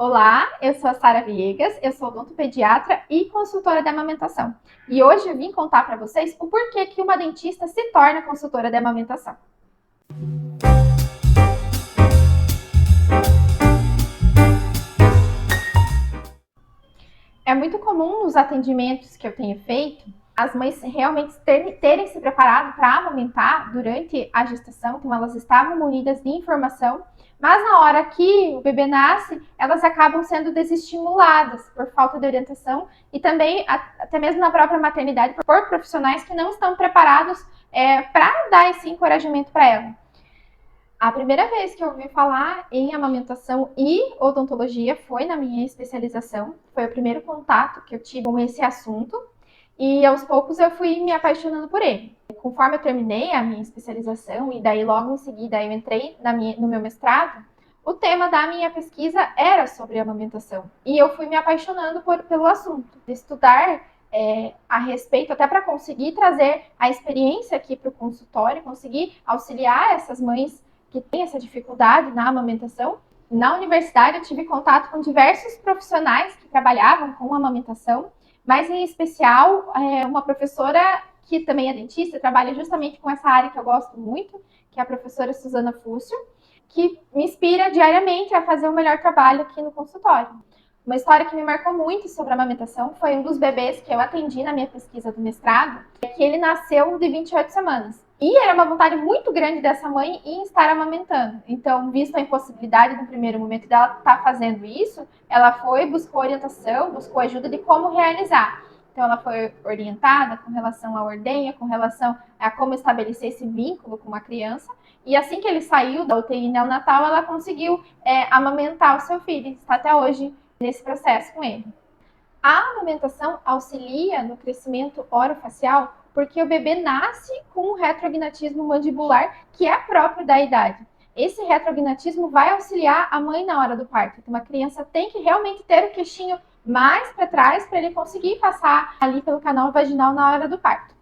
Olá, eu sou a Sara Viegas, eu sou odontopediatra e consultora de amamentação. E hoje eu vim contar para vocês o porquê que uma dentista se torna consultora de amamentação. É muito comum nos atendimentos que eu tenho feito, as mães realmente terem se preparado para amamentar durante a gestação, então elas estavam munidas de informação, mas na hora que o bebê nasce, elas acabam sendo desestimuladas por falta de orientação e também, até mesmo na própria maternidade, por profissionais que não estão preparados para dar esse encorajamento para ela. A primeira vez que eu ouvi falar em amamentação e odontologia foi na minha especialização. Foi o primeiro contato que eu tive com esse assunto e aos poucos eu fui me apaixonando por ele. Conforme eu terminei a minha especialização e daí logo em seguida eu entrei no meu mestrado, o tema da minha pesquisa era sobre amamentação. E eu fui me apaixonando pelo assunto, de estudar a respeito, até para conseguir trazer a experiência aqui para o consultório, conseguir auxiliar essas mães que tem essa dificuldade na amamentação. Na universidade eu tive contato com diversos profissionais que trabalhavam com amamentação, mas em especial uma professora que também é dentista, trabalha justamente com essa área que eu gosto muito, que é a professora Suzana Fúcio, que me inspira diariamente a fazer o melhor trabalho aqui no consultório. Uma história que me marcou muito sobre a amamentação foi um dos bebês que eu atendi na minha pesquisa do mestrado, que ele nasceu de 28 semanas. E era uma vontade muito grande dessa mãe em estar amamentando. Então, visto a impossibilidade no primeiro momento dela estar fazendo isso, ela foi, buscou orientação, buscou ajuda de como realizar. Então, ela foi orientada com relação à ordenha, com relação a como estabelecer esse vínculo com uma criança. E assim que ele saiu da UTI neonatal, ela conseguiu amamentar o seu filho. Está até hoje nesse processo com ele. A amamentação auxilia no crescimento orofacial porque o bebê nasce com um retroagnatismo mandibular que é próprio da idade. Esse retroagnatismo vai auxiliar a mãe na hora do parto. Então, a criança tem que realmente ter o queixinho mais para trás para ele conseguir passar ali pelo canal vaginal na hora do parto.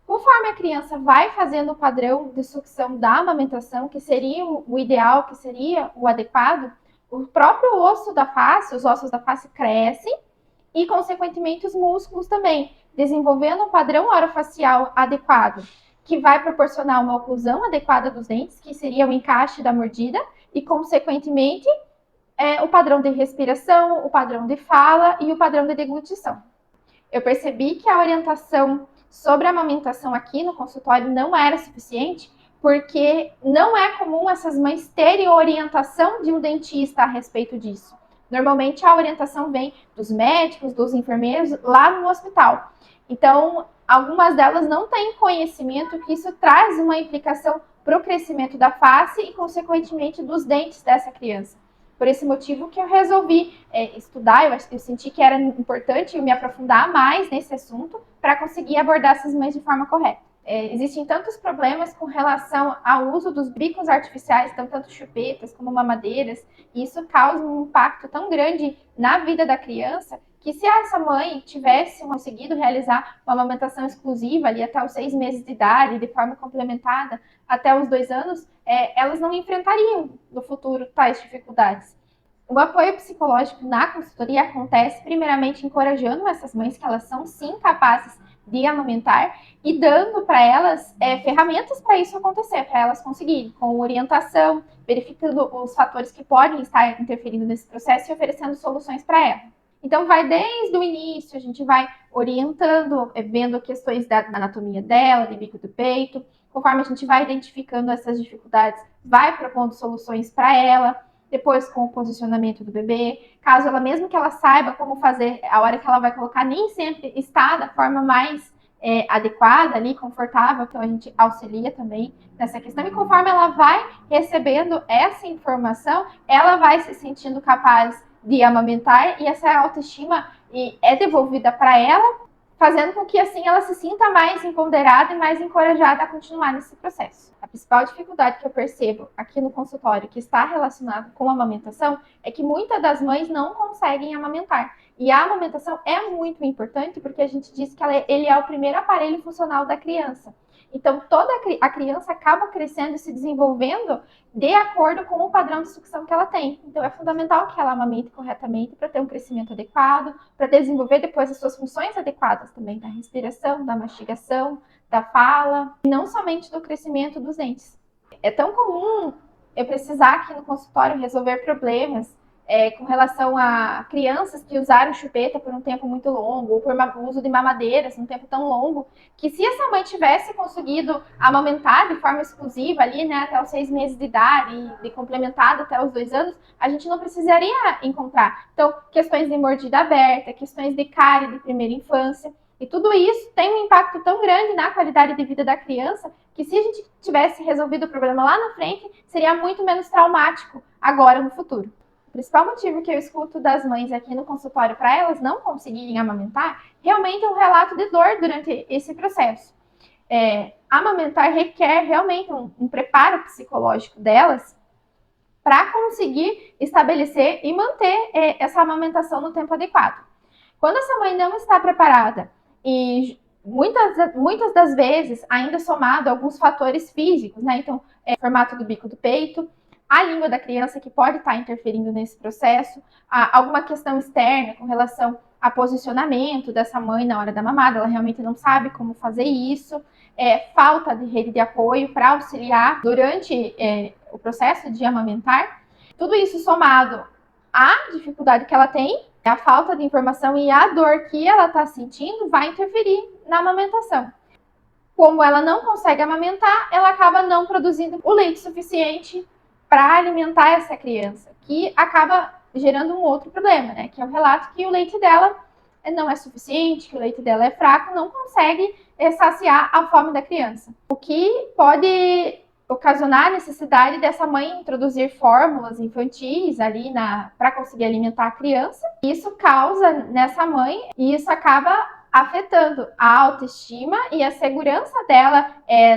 Conforme a criança vai fazendo o padrão de sucção da amamentação, que seria o ideal, que seria o adequado, o próprio osso da face, os ossos da face crescem e, consequentemente, os músculos também, desenvolvendo um padrão orofacial adequado, que vai proporcionar uma oclusão adequada dos dentes, que seria o encaixe da mordida, e, consequentemente, o padrão de respiração, o padrão de fala e o padrão de deglutição. Eu percebi que a orientação sobre a amamentação aqui no consultório não era suficiente, porque não é comum essas mães terem orientação de um dentista a respeito disso. Normalmente a orientação vem dos médicos, dos enfermeiros lá no hospital. Então, algumas delas não têm conhecimento que isso traz uma implicação para o crescimento da face e, consequentemente, dos dentes dessa criança. Por esse motivo que eu resolvi estudar, eu senti que era importante eu me aprofundar mais nesse assunto para conseguir abordar essas mães de forma correta. Existem tantos problemas com relação ao uso dos bicos artificiais, então tanto chupetas como mamadeiras, e isso causa um impacto tão grande na vida da criança, que se essa mãe tivesse conseguido realizar uma amamentação exclusiva ali até os 6 meses de idade, de forma complementada até os 2 anos, elas não enfrentariam no futuro tais dificuldades. O apoio psicológico na consultoria acontece primeiramente encorajando essas mães que elas são sim capazes de amamentar e dando para elas ferramentas para isso acontecer, para elas conseguirem, com orientação, verificando os fatores que podem estar interferindo nesse processo e oferecendo soluções para ela. Então, vai desde o início, a gente vai orientando, vendo questões da anatomia dela, de bico do peito. Conforme a gente vai identificando essas dificuldades, vai propondo soluções para ela. Depois, com o posicionamento do bebê. Caso ela, mesmo que ela saiba como fazer, a hora que ela vai colocar, nem sempre está da forma mais adequada ali, confortável, então a gente auxilia também nessa questão. E conforme ela vai recebendo essa informação, ela vai se sentindo capaz de amamentar e essa autoestima é devolvida para ela, fazendo com que assim ela se sinta mais empoderada e mais encorajada a continuar nesse processo. A principal dificuldade que eu percebo aqui no consultório que está relacionada com a amamentação é que muitas das mães não conseguem amamentar. E a amamentação é muito importante porque a gente diz que ele é o primeiro aparelho funcional da criança. Então, toda a criança acaba crescendo e se desenvolvendo de acordo com o padrão de sucção que ela tem. Então, é fundamental que ela amamente corretamente para ter um crescimento adequado, para desenvolver depois as suas funções adequadas também, da respiração, da mastigação, da fala, e não somente do crescimento dos dentes. É tão comum eu precisar aqui no consultório resolver problemas com relação a crianças que usaram chupeta por um tempo muito longo, ou por uso de mamadeiras um tempo tão longo, que se essa mãe tivesse conseguido amamentar de forma exclusiva ali, né, até os 6 meses de idade e complementado até os 2 anos, a gente não precisaria encontrar. Então, questões de mordida aberta, questões de cárie de primeira infância, e tudo isso tem um impacto tão grande na qualidade de vida da criança que se a gente tivesse resolvido o problema lá na frente, seria muito menos traumático agora no futuro. O principal motivo que eu escuto das mães aqui no consultório para elas não conseguirem amamentar realmente é um relato de dor durante esse processo. Amamentar requer realmente um preparo psicológico delas para conseguir estabelecer e manter essa amamentação no tempo adequado. Quando essa mãe não está preparada e muitas das vezes ainda somado a alguns fatores físicos, né? Então, o formato do bico do peito, a língua da criança que pode estar interferindo nesse processo, alguma questão externa com relação a posicionamento dessa mãe na hora da mamada, ela realmente não sabe como fazer isso, falta de rede de apoio para auxiliar durante o processo de amamentar. Tudo isso somado à dificuldade que ela tem, a falta de informação e a dor que ela está sentindo vai interferir na amamentação. Como ela não consegue amamentar, ela acaba não produzindo o leite suficiente para alimentar essa criança, que acaba gerando um outro problema, né? Que é o relato que o leite dela não é suficiente, que o leite dela é fraco, não consegue saciar a fome da criança. O que pode ocasionar a necessidade dessa mãe introduzir fórmulas infantis ali para conseguir alimentar a criança. Isso causa nessa mãe e isso acaba afetando a autoestima e a segurança dela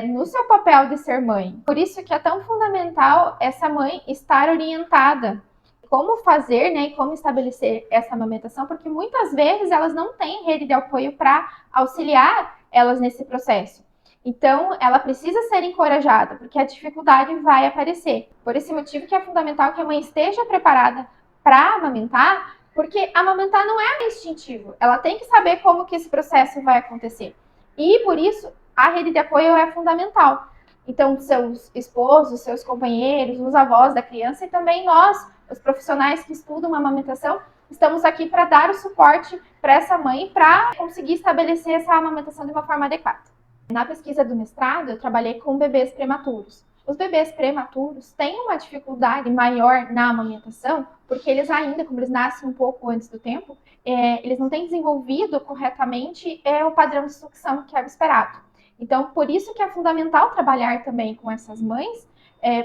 no seu papel de ser mãe. Por isso que é tão fundamental essa mãe estar orientada como fazer, né, e como estabelecer essa amamentação, porque muitas vezes elas não têm rede de apoio para auxiliar elas nesse processo. Então, ela precisa ser encorajada, porque a dificuldade vai aparecer. Por esse motivo que é fundamental que a mãe esteja preparada para amamentar, porque amamentar não é instintivo. Ela tem que saber como que esse processo vai acontecer. E, por isso, a rede de apoio é fundamental. Então, seus esposos, seus companheiros, os avós da criança e também nós, os profissionais que estudam a amamentação, estamos aqui para dar o suporte para essa mãe para conseguir estabelecer essa amamentação de uma forma adequada. Na pesquisa do mestrado, eu trabalhei com bebês prematuros. Os bebês prematuros têm uma dificuldade maior na amamentação, porque eles ainda, como eles nascem um pouco antes do tempo, eles não têm desenvolvido corretamente o padrão de sucção que era esperado. Então, por isso que é fundamental trabalhar também com essas mães,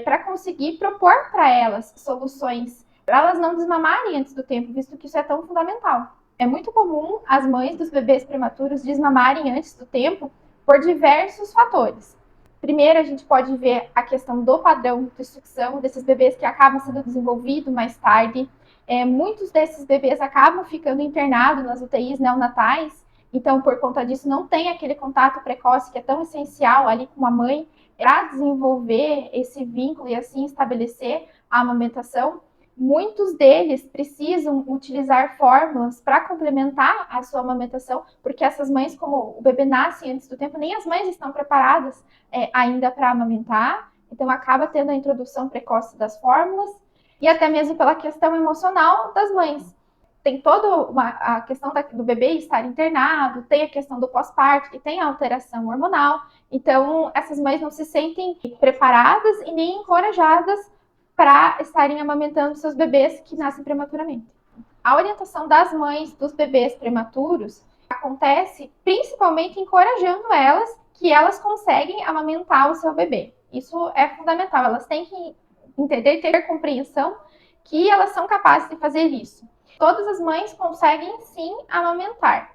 para conseguir propor para elas soluções, para elas não desmamarem antes do tempo, visto que isso é tão fundamental. É muito comum as mães dos bebês prematuros desmamarem antes do tempo, por diversos fatores. Primeiro, a gente pode ver a questão do padrão de sucção desses bebês que acabam sendo desenvolvidos mais tarde. Muitos desses bebês acabam ficando internados nas UTIs neonatais, então, por conta disso, não tem aquele contato precoce que é tão essencial ali com a mãe para desenvolver esse vínculo e assim estabelecer a amamentação. Muitos deles precisam utilizar fórmulas para complementar a sua amamentação, porque essas mães, como o bebê nasce antes do tempo, nem as mães estão preparadas ainda para amamentar, então acaba tendo a introdução precoce das fórmulas, e até mesmo pela questão emocional das mães. Tem toda a questão do bebê estar internado, tem a questão do pós-parto, que tem a alteração hormonal, então essas mães não se sentem preparadas e nem encorajadas para estarem amamentando seus bebês que nascem prematuramente. A orientação das mães dos bebês prematuros acontece principalmente encorajando elas que elas conseguem amamentar o seu bebê. Isso é fundamental, elas têm que entender e ter compreensão que elas são capazes de fazer isso. Todas as mães conseguem sim amamentar.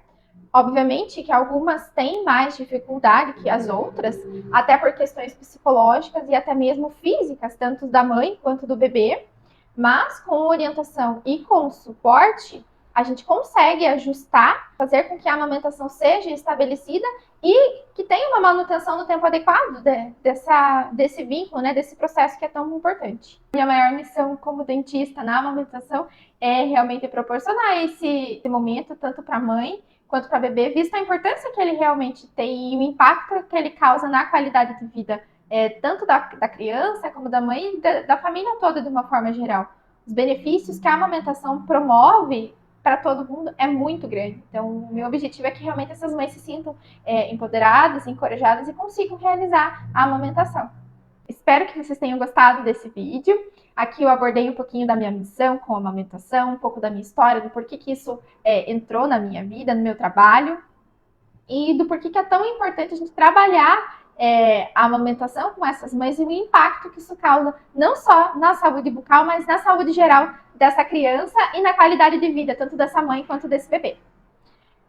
Obviamente que algumas têm mais dificuldade que as outras, até por questões psicológicas e até mesmo físicas, tanto da mãe quanto do bebê, mas com orientação e com suporte, a gente consegue ajustar, fazer com que a amamentação seja estabelecida e que tenha uma manutenção no tempo adequado desse vínculo, né, desse processo que é tão importante. Minha maior missão como dentista na amamentação é realmente proporcionar esse momento tanto para a mãe quanto para o bebê, visto a importância que ele realmente tem e o impacto que ele causa na qualidade de vida, tanto da criança como da mãe e da família toda de uma forma geral. Os benefícios que a amamentação promove para todo mundo é muito grande. Então, o meu objetivo é que realmente essas mães se sintam empoderadas, encorajadas e consigam realizar a amamentação. Espero que vocês tenham gostado desse vídeo. Aqui eu abordei um pouquinho da minha missão com a amamentação, um pouco da minha história, do porquê que isso entrou na minha vida, no meu trabalho, e do porquê que é tão importante a gente trabalhar a amamentação com essas mães e o impacto que isso causa, não só na saúde bucal, mas na saúde geral dessa criança e na qualidade de vida, tanto dessa mãe quanto desse bebê.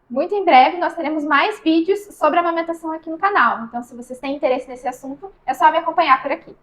Muito em breve nós teremos mais vídeos sobre amamentação aqui no canal, então se vocês têm interesse nesse assunto, é só me acompanhar por aqui.